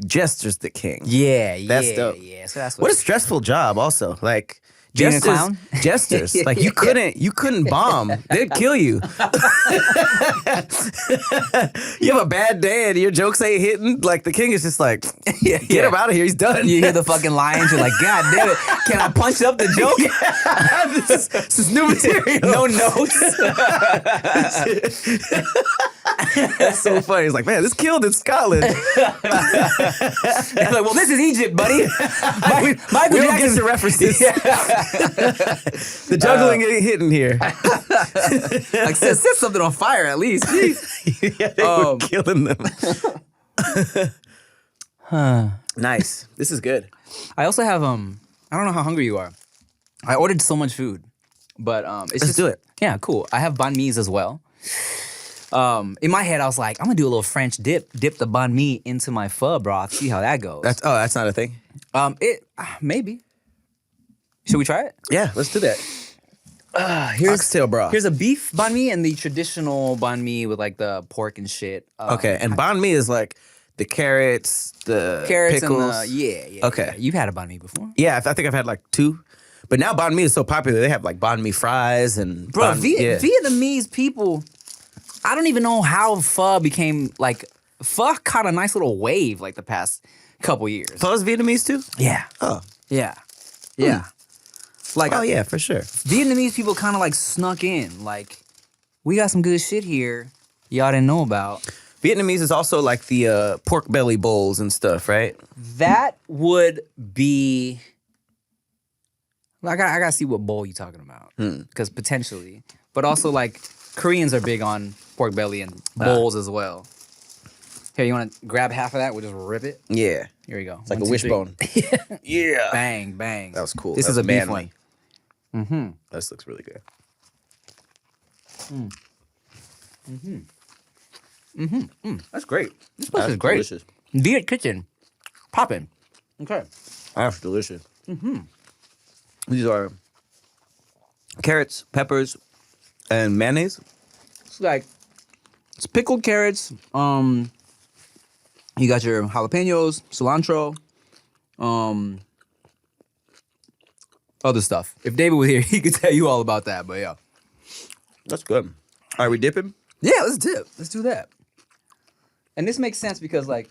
Jester's the king. Yeah, That's dope. Yeah. So that's What a stressful job also. Like Being a clown? Jesters. Like you couldn't bomb. They'd kill you. You have a bad day and your jokes ain't hitting. Like the king is just like, get him out of here. He's done. You hear the fucking lions, you're like, God damn it, can I punch up the joke? This is new material. No notes. That's so funny. He's like, man, this killed in Scotland. It's like, well, this is Egypt, buddy. Michael We don't get Jackson. the references. The juggling ain't hitting here. Like, set something on fire at least. Yeah, they were killing them. Nice. This is good. I also have I don't know how hungry you are. I ordered so much food, but it's Let's do it. Yeah, cool. I have banh mi's as well. In my head, I was like, I'm gonna do a little French dip the banh mi into my pho broth, see how that goes. That's not a thing. Maybe. Should we try it? Yeah, let's do that. Oxtail broth. Here's a beef banh mi and the traditional banh mi with like the pork and shit. Okay, and banh mi is like the carrots, the Carrots pickles. and yeah. Okay. Yeah. You've had a banh mi before, Yeah, I think I've had like 2. But now banh mi is so popular. They have like banh mi fries and bro. yeah. Vietnamese people. I don't even know how pho became like pho caught a nice little wave like the past couple years. Pho's Vietnamese too? Yeah. Oh. Yeah. Yeah. Like Oh yeah, for sure. Vietnamese people kind of like snuck in. Like, we got some good shit here y'all didn't know about. Vietnamese is also like the pork belly bowls and stuff, right? That would be. I gotta see what bowl you talking about, because potentially, but also like Koreans are big on pork belly and bowls as well. Here, you want to grab half of that? We'll just rip it. Yeah. Here we go. It's like a wishbone. Yeah. Bang, bang. That was cool. This That is was a beef manly. one. This looks really good. That's great. This place is great. Delicious. Viet Kitchen. Poppin'. Okay. That's delicious. These are carrots, peppers, and mayonnaise. It's pickled carrots. You got your jalapenos, cilantro, other stuff. If David was here, he could tell you all about that. But yeah. That's good. All right, we dipping? Yeah, let's dip. Let's do that. And this makes sense because like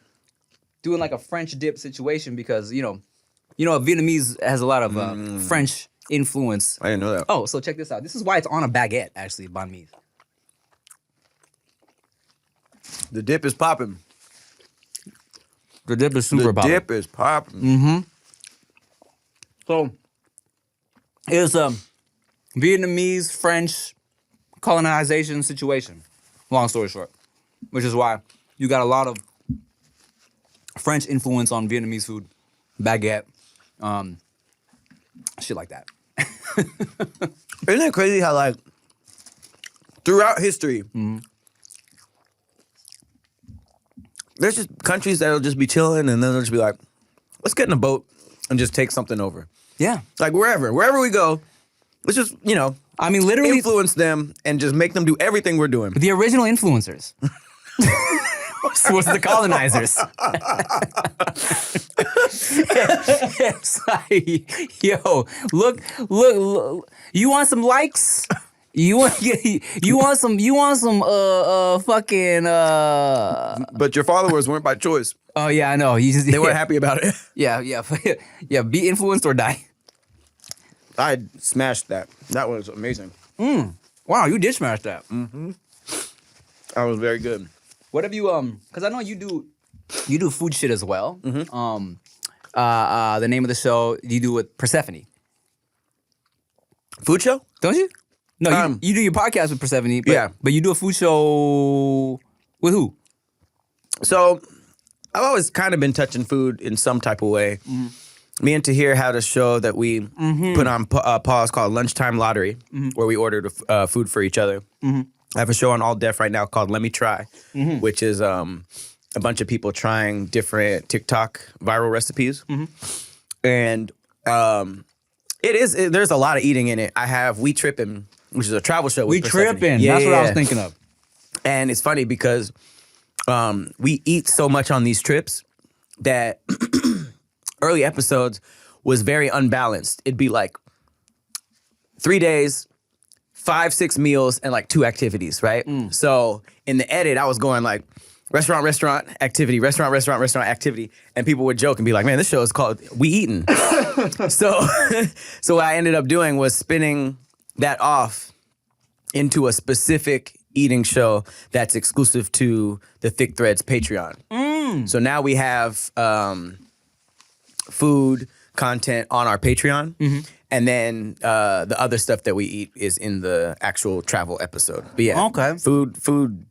doing like a French dip situation because Vietnamese has a lot of French influence. I didn't know that. Oh, so check this out. This is why it's on a baguette, actually, banh mi. The dip is popping. The dip is super The popping. dip is popping. So it's a Vietnamese French colonization situation. Long story short, which is why you got a lot of French influence on Vietnamese food, baguette, shit like that. Isn't it crazy how like throughout history, there's just countries that'll just be chilling and then they'll just be like, let's get in a boat and just take something over. Yeah, Like wherever we go, let's just, I mean, literally, influence them and just make them do everything we're doing. the original influencers was the colonizers. It's like, yo, look, you want some likes? You want some fucking But your followers weren't by choice. Oh yeah, I know. They weren't happy about it. Yeah. Be influenced or die. I smashed that. That was amazing. Wow, you did smash that. That was very good. What have you because I know you do food shit as well. The name of the show you do with Persephone, Food show? don't you? No, you do your podcast with Persephone. But, Yeah. but you do a food show with who? So I've always kind of been touching food in some type of way. Me and Tahir had a show that we put on pause called Lunchtime Lottery, where we ordered food for each other. I have a show on All Def right now called Let Me Try, which is a bunch of people trying different TikTok viral recipes. And there's a lot of eating in it. I have We Trippin', which is a travel show with We Persephone. tripping. That's what I was thinking of. And it's funny because we eat so much on these trips that early episodes was very unbalanced. It'd be like 3 days, 5-6 meals, and like 2 activities, right? So in the edit, I was going like restaurant, activity, restaurant, activity. And people would joke and be like, man, this show is called We Eatin'. So what I ended up doing was spinning that off into a specific eating show that's exclusive to the Thick Threads Patreon. So now we have food content on our Patreon, and then the other stuff that we eat is in the actual travel episode. But yeah, Okay. food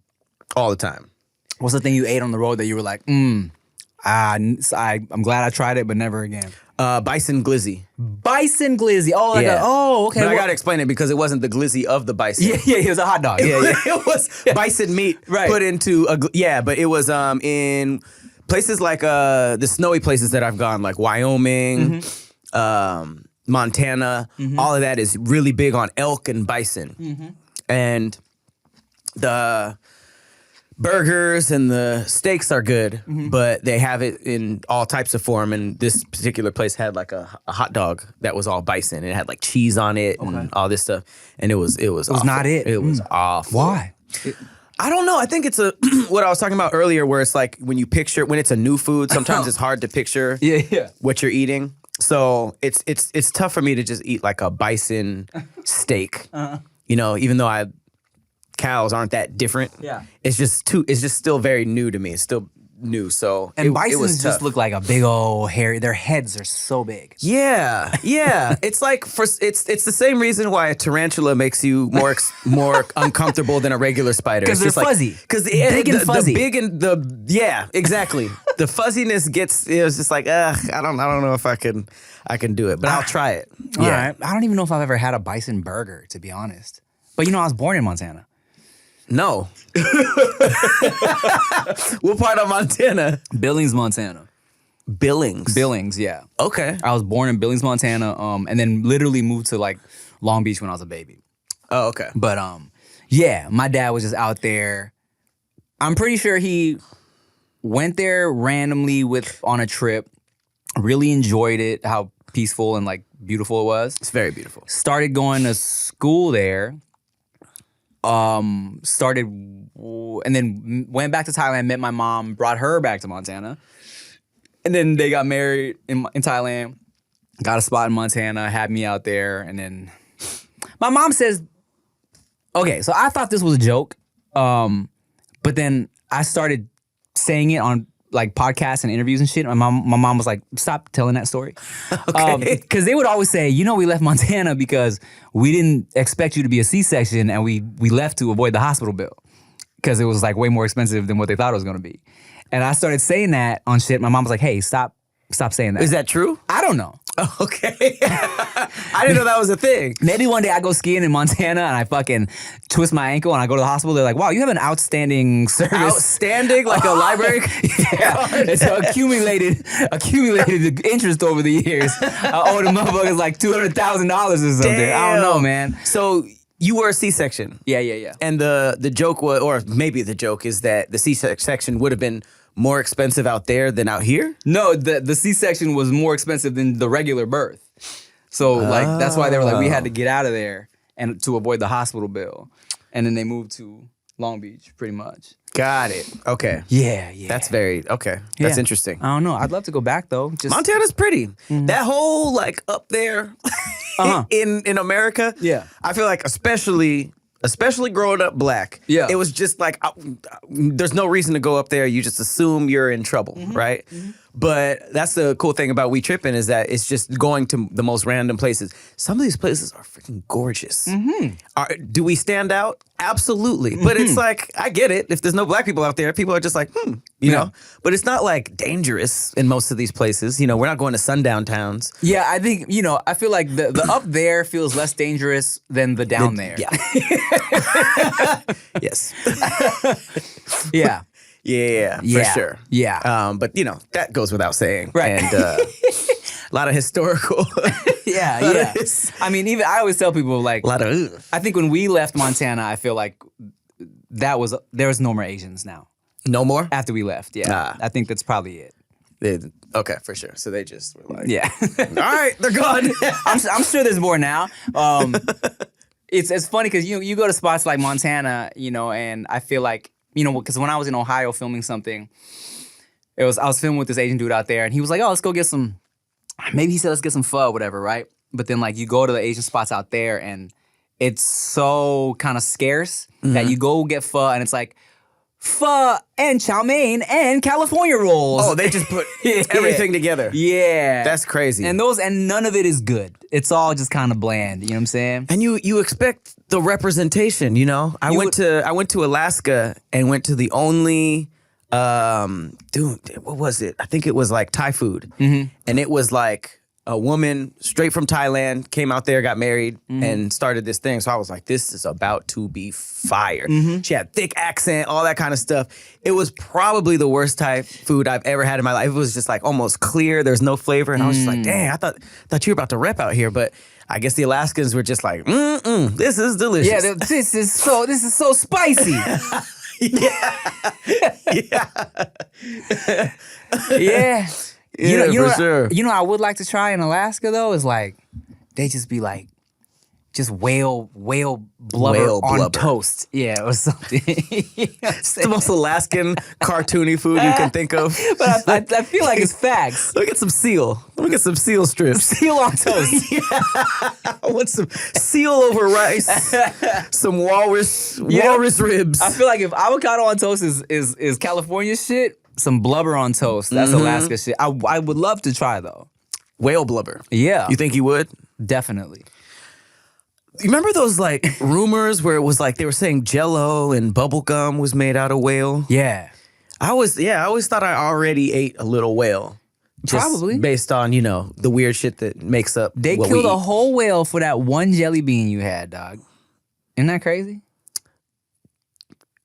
all the time. What's the thing you ate on the road that you were like, I'm glad I tried it, but never again? Bison glizzy. Bison glizzy. Oh, okay. But I gotta explain it because it wasn't the glizzy of the bison. Yeah, it was a hot dog. Yeah. It was bison meat Right. put into but it was in places like the snowy places that I've gone, like Wyoming, Montana. All of that is really big on elk and bison, and the burgers and the steaks are good, but they have it in all types of form. And this particular place had like a hot dog that was all bison. It had like cheese on it and all this stuff, and it was awful. not it. It was awful. Why? I don't know. I think it's what I was talking about earlier, where it's like when it's a new food, sometimes it's hard to picture Yeah. what you're eating. So it's tough for me to just eat like a bison steak. Even though cows aren't that different. Yeah. It's just still very new to me. It's still new. So And it bisons was just tough. look like a big old hairy. Their heads are so big. Yeah, yeah. It's like it's the same reason why a tarantula makes you more uncomfortable than a regular spider. 'Cause It's they're just fuzzy. Because Big and fuzzy. The big and the exactly. The fuzziness gets. It was just like I don't know if I can do it, but I'll try it. All Yeah. right. I don't even know if I've ever had a bison burger, to be honest. But I was born in Montana. No. What part of Montana? Billings, Montana. Billings. Billings, yeah. Okay. I was born in Billings, Montana, and then literally moved to like Long Beach when I was a baby. Oh, okay. But yeah, my dad was just out there. I'm pretty sure he went there randomly on a trip, really enjoyed it, how peaceful and like beautiful it was. It's very beautiful. Started going to school there. Started and then went back to Thailand, met my mom, brought her back to Montana. And then they got married in Thailand, got a spot in Montana, had me out there, and then my mom says, okay, so I thought this was a joke, but then I started saying it on like podcasts and interviews and shit. My mom was like, stop telling that story. Okay. Because they would always say, we left Montana because we didn't expect you to be a C-section and we left to avoid the hospital bill because it was like way more expensive than what they thought it was going to be. And I started saying that on shit. My mom was like, hey, stop saying that. Is that true? I don't know. Okay. I didn't know that was a thing. Maybe one day I go skiing in Montana and I fucking twist my ankle and I go to the hospital. They're like, wow, you have an outstanding service. Outstanding, like a library. Yeah. It's accumulated interest over the years. I owe the motherfuckers like $200,000 or something. I don't know, man. So you were a C-section. Yeah. And the joke was, or maybe the joke is that the C-section would have been more expensive out there than out here? No, the C-section was more expensive than the regular birth. So like that's why they were like, we had to get out of there and to avoid the hospital bill. And then they moved to Long Beach, pretty much. Got it. Okay. Yeah. That's very, okay. That's Yeah. interesting. I don't know. I'd love to go back though. Just Montana's pretty. That whole like up there in America. Yeah. I feel like especially growing up black. Yeah. It was just like there's no reason to go up there. You just assume you're in trouble, right? But that's the cool thing about We Trippin' is that it's just going to the most random places. Some of these places are freaking gorgeous. Do we stand out? Absolutely. But it's like, I get it. If there's no black people out there, people are just like, you know? But it's not like dangerous in most of these places. We're not going to sundown towns. Yeah, I think, I feel like the up there feels less dangerous than the down there. Yeah. Yes. Yeah. Yeah, Yeah. for sure. Yeah. But that goes without saying. Right. And a lot of historical. Yeah. I mean, even I always tell people like, A lot of. I think when we left Montana, I feel like there was no more Asians now No more? after we left. Yeah. Ah. I think that's probably it. Okay, for sure. So they just were like, Yeah. all right, they're gone. I'm sure there's more now. It's funny because you go to spots like Montana, and I feel like, because when I was in Ohio filming something, I was filming with this Asian dude out there, and he was like, "Oh, let's go get some." Maybe he said, "Let's get some pho, whatever," right? But then like you go to the Asian spots out there, and it's so kind of scarce that you go get pho, and it's like pho and chow mein and California rolls. Oh, they just put everything together. Yeah, That's crazy. And none of it is good. It's all just kind of bland. You know what I'm saying? And you expect the representation, I went to Alaska and went to the only what was it? I think it was like Thai food. And it was like a woman straight from Thailand came out there, got married, and started this thing. So I was like, this is about to be fire. She had thick accent, all that kind of stuff. It was probably the worst Thai food I've ever had in my life. It was just like almost clear. There's no flavor. And I was just like, dang, I thought you were about to rep out here. But I guess the Alaskans were just like, this is delicious. Yeah, this is so spicy. Yeah. Yeah, for sure. What I would like to try in Alaska though is like they just be like just whale blubber Whale on blubber. toast. Yeah, or something. It's the most Alaskan cartoony food you can think of. But I feel like it's facts. Let me get some seal. Let me get some seal strips. Seal on toast. I want some seal over rice. Some walrus ribs. I feel like if avocado on toast is California shit, some blubber on toast. That's Alaska shit. I would love to try though. Whale blubber. Yeah. You think you would? Definitely. You remember those like rumors where it was like they were saying Jello and bubble gum was made out of whale? Yeah. I always thought I already ate a little whale. Just Probably. based on, the weird shit that makes up They what killed we a eat. whole whale for that one jelly bean you had, dog. Isn't that crazy?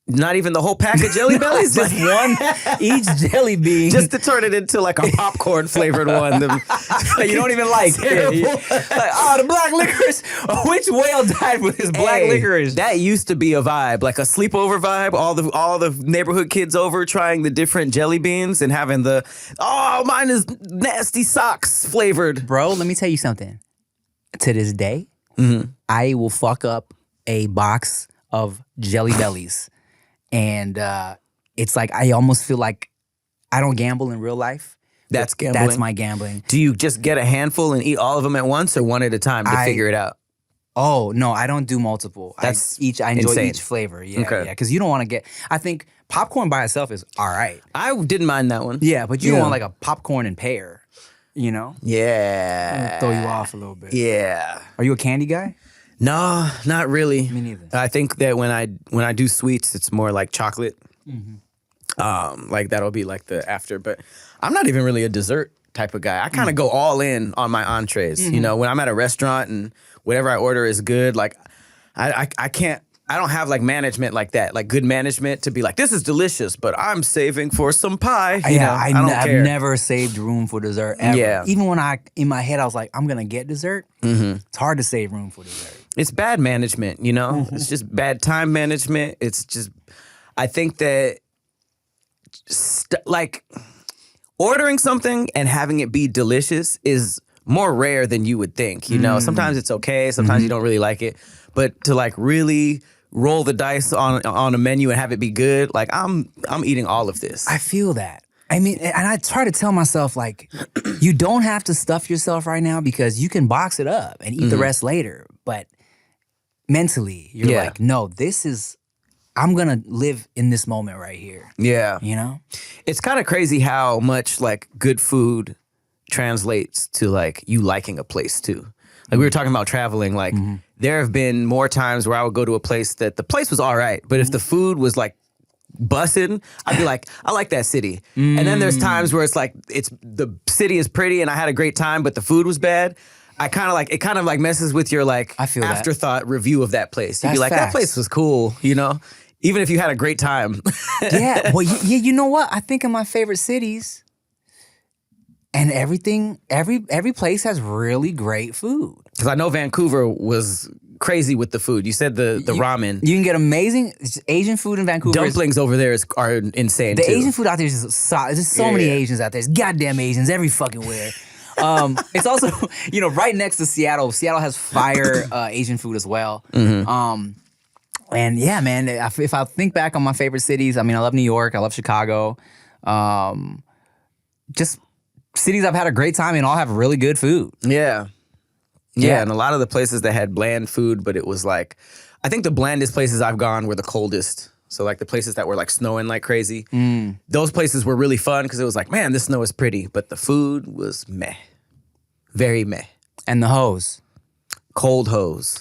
Not even the whole pack of Jelly Bellies? Just one each jelly bean. Just to turn it into like a popcorn flavored one. that you don't even like. Like, the black licorice. Which whale died with his black Hey, licorice? That used to be a vibe, like a sleepover vibe. All the neighborhood kids over trying the different jelly beans and having mine is nasty socks flavored. Bro, let me tell you something. To this day, I will fuck up a box of Jelly Bellies. And it's like I almost feel like I don't gamble in real life. That's gambling. That's my gambling. Do you just get a handful and eat all of them at once or one at a time to figure it out? Oh no, I don't do multiple. I enjoy insane. each flavor. Yeah, Okay. yeah. Because you don't want to get. I think popcorn by itself is all right. I didn't mind that one. Yeah, but you don't Yeah. want like a popcorn and pear. You know, Yeah. throw you off a little bit. Yeah. Are you a candy guy? No, not really. Me neither. I think that when I do sweets, it's more like chocolate. Like that'll be like the after. But I'm not even really a dessert type of guy. I kind of go all in on my entrees. You know, when I'm at a restaurant and whatever I order is good, like I can't. I don't have like management like that, like good management to be like, this is delicious, but I'm saving for some pie. You know, I don't care. I've never saved room for dessert ever. Yeah. Even when in my head I was like, I'm gonna get dessert. It's hard to save room for dessert. It's bad management, you know? It's just bad time management. It's just, I think that, like, ordering something and having it be delicious is more rare than you would think, you know? Sometimes it's okay, sometimes you don't really like it. But to, like, really roll the dice on a menu and have it be good, like, I'm eating all of this. I feel that. I mean, and I try to tell myself, like, you don't have to stuff yourself right now because you can box it up and eat the rest later. But mentally, you're Yeah. like, no, I'm gonna live in this moment right here. Yeah. You know? It's kind of crazy how much, like, good food translates to, like, you liking a place, too. Like, we were talking about traveling, like, there have been more times where I would go to a place that the place was all right, but if the food was, like, bussin', I'd be like, I like that city. And then there's times where it's like, the city is pretty and I had a great time, but the food was bad. It kind of like messes with your like I feel that. afterthought review of that place. You'd be That's like, facts. that place was cool, you know? Even if you had a great time. Yeah. Well, you know what? I think of my favorite cities, and everything, every place has really great food. Because I know Vancouver was crazy with the food. You said the ramen. You can get amazing Asian food in Vancouver. Dumplings over there are insane The too. Asian food out there is just solid. There's so many Yeah. Asians out there. There's goddamn Asians every fucking where. It's also, right next to Seattle. Seattle has fire Asian food as well. And yeah, man, if I think back on my favorite cities, I mean, I love New York. I love Chicago. Just cities I've had a great time in all have really good food. Yeah. Yeah. Yeah, and a lot of the places that had bland food, but it was like, I think the blandest places I've gone were the coldest. So like the places that were like snowing like crazy. Those places were really fun because it was like, man, this snow is pretty, but the food was meh. Very meh. And the hose. Cold hose.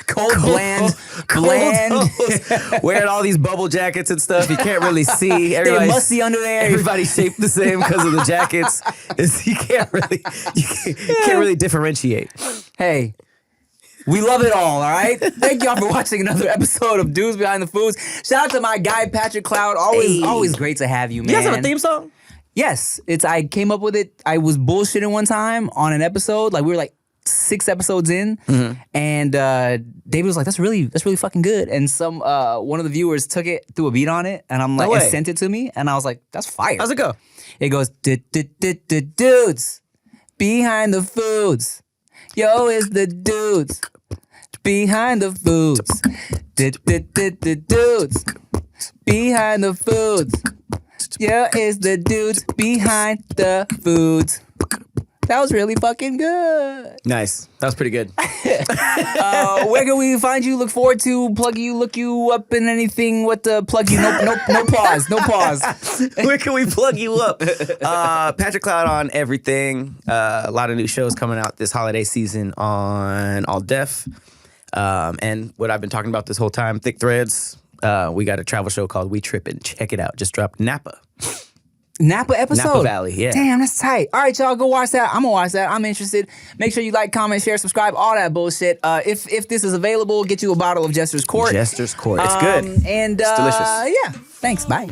Cold, bland. Hose. Wearing all these bubble jackets and stuff. You can't really see. They're Everybody's- musty under there. Everybody's shaped the same because of the jackets. You can't really differentiate. Hey, we love it all right? Thank y'all for watching another episode of Dudes Behind the Foods. Shout out to my guy, Patrick Cloud. Always great to have you, man. You guys have a theme song? Yes. I came up with it. I was bullshitting one time on an episode. Like, we were like 6 episodes in. And David was like, that's really fucking good. And one of the viewers took it, threw a beat on it, and I'm like, and way. sent it to me. And I was like, that's fire. How's it go? It goes, dudes behind the foods. Yo, is the dudes behind the foods. Dudes behind the foods. Yo, is the dudes behind the foods. That was really fucking good. Nice. That was pretty good. Where can we find you? Look forward to plug you, look you up in anything. What the plug you? No pause. No pause. Where can we plug you up? Patrick Cloud on everything. A lot of new shows coming out this holiday season on All Def. And what I've been talking about this whole time, Thick Threads. We got a travel show called We Trippin'. Check it out. Just dropped Napa. Napa episode. Napa Valley, yeah. Damn, that's tight. All right, y'all, go watch that. I'm gonna watch that. I'm interested. Make sure you like, comment, share, subscribe, all that bullshit. If this is available, get you a bottle of Jester's Court. Jester's Court. It's good. And it's delicious. Yeah. Thanks. Bye.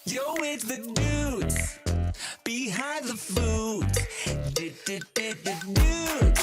Yo, it's the dudes behind the food. Dudes.